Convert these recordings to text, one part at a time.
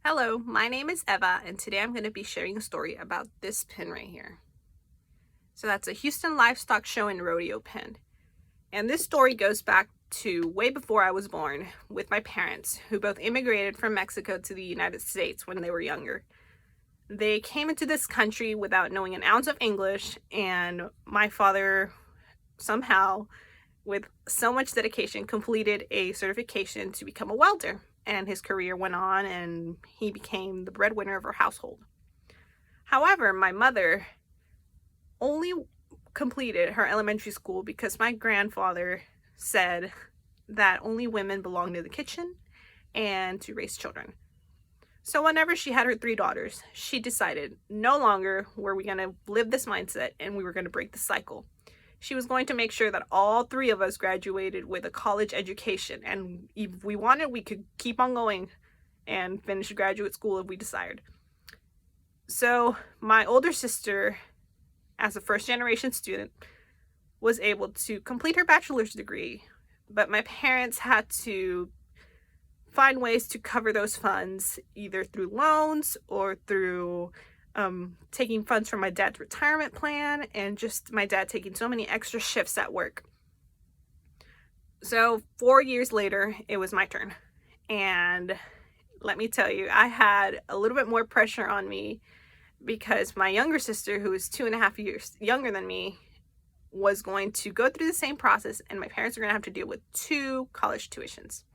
Hello, my name is Eva, and today I'm going to be sharing a story about this pin right here. So that's a Houston Livestock Show and Rodeo pin. And this story goes back to way before I was born with my parents, who both immigrated from Mexico to the United States when they were younger. They came into this country without knowing an ounce of English, and my father somehow, with so much dedication, completed a certification to become a welder. And his career went on and he became the breadwinner of our household. However, my mother only completed her elementary school because my grandfather said that only women belonged in the kitchen and to raise children. So whenever she had her 3 daughters, she decided no longer were we going to live this mindset and we were going to break the cycle. She was going to make sure that all 3 of us graduated with a college education, and if we wanted, we could keep on going and finish graduate school if we desired. So my older sister, as a first-generation student, was able to complete her bachelor's degree, but my parents had to find ways to cover those funds, either through loans or through taking funds from my dad's retirement plan, and just my dad taking so many extra shifts at work. So 4 years later, it was my turn. And let me tell you, I had a little bit more pressure on me because my younger sister, who is 2.5 years younger than me, was going to go through the same process, and my parents are going to have to deal with 2 college tuitions.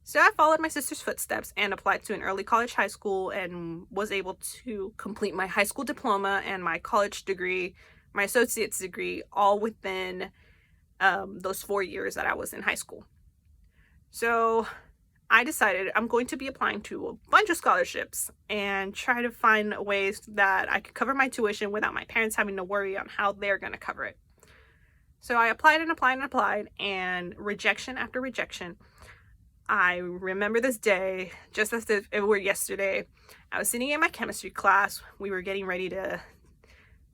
So I followed my sister's footsteps and applied to an early college high school and was able to complete my high school diploma and my college degree, my associate's degree, all within those 4 years that I was in high school. So I decided I'm going to be applying to a bunch of scholarships and try to find ways that I could cover my tuition without my parents having to worry on how they're going to cover it. So I applied and applied and applied, and rejection after rejection. I remember this day just as if it were yesterday. I was sitting in my chemistry class. We were getting ready to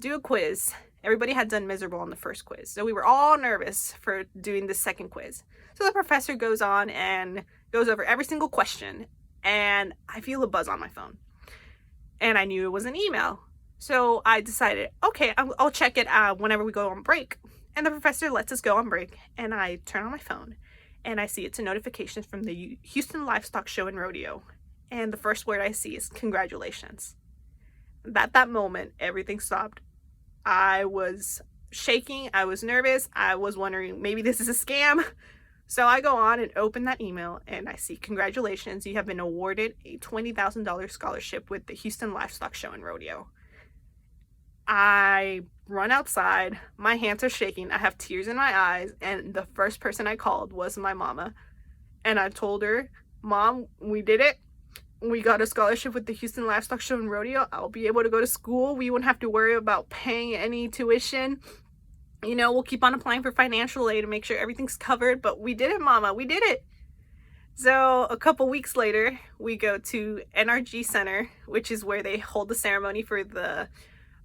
do a quiz. Everybody had done miserable on the first quiz, so we were all nervous for doing the second quiz. So the professor goes on and goes over every single question, and I feel a buzz on my phone. And I knew it was an email. So I decided, okay, I'll check it whenever we go on break. And the professor lets us go on break, and I turn on my phone. And I see it's a notification from the Houston Livestock Show and Rodeo. And the first word I see is congratulations. At that moment, everything stopped. I was shaking. I was nervous. I was wondering, maybe this is a scam. So I go on and open that email, and I see, congratulations, you have been awarded a $20,000 scholarship with the Houston Livestock Show and Rodeo. I run outside, my hands are shaking, I have tears in my eyes, and the first person I called was my mama. And I told her, Mom, we did it. We got a scholarship with the Houston Livestock Show and Rodeo. I'll be able to go to school. We won't have to worry about paying any tuition. You know, we'll keep on applying for financial aid to make sure everything's covered. But we did it, Mama. We did it. So a couple weeks later, we go to NRG Center, which is where they hold the ceremony for the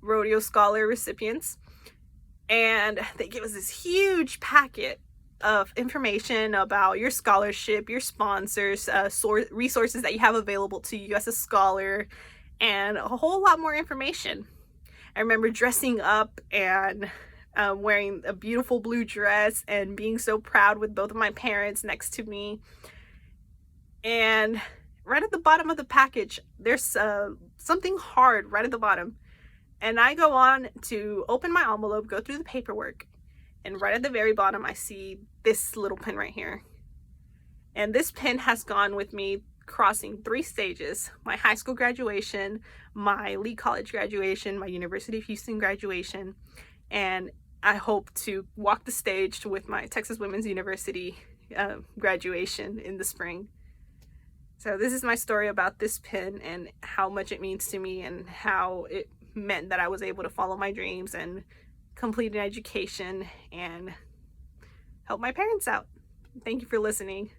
rodeo scholar recipients, and they give us this huge packet of information about your scholarship, your sponsors, resources that you have available to you as a scholar, and a whole lot more information. I remember dressing up and wearing a beautiful blue dress and being so proud with both of my parents next to me. And right at the bottom of the package, there's something hard right at the bottom. And I go on to open my envelope, go through the paperwork, and right at the very bottom, I see this little pin right here. And this pin has gone with me crossing 3 stages: my high school graduation, my Lee College graduation, my University of Houston graduation, and I hope to walk the stage with my Texas Women's University graduation in the spring. So this is my story about this pin and how much it means to me, and how it meant that I was able to follow my dreams and complete an education and help my parents out. Thank you for listening.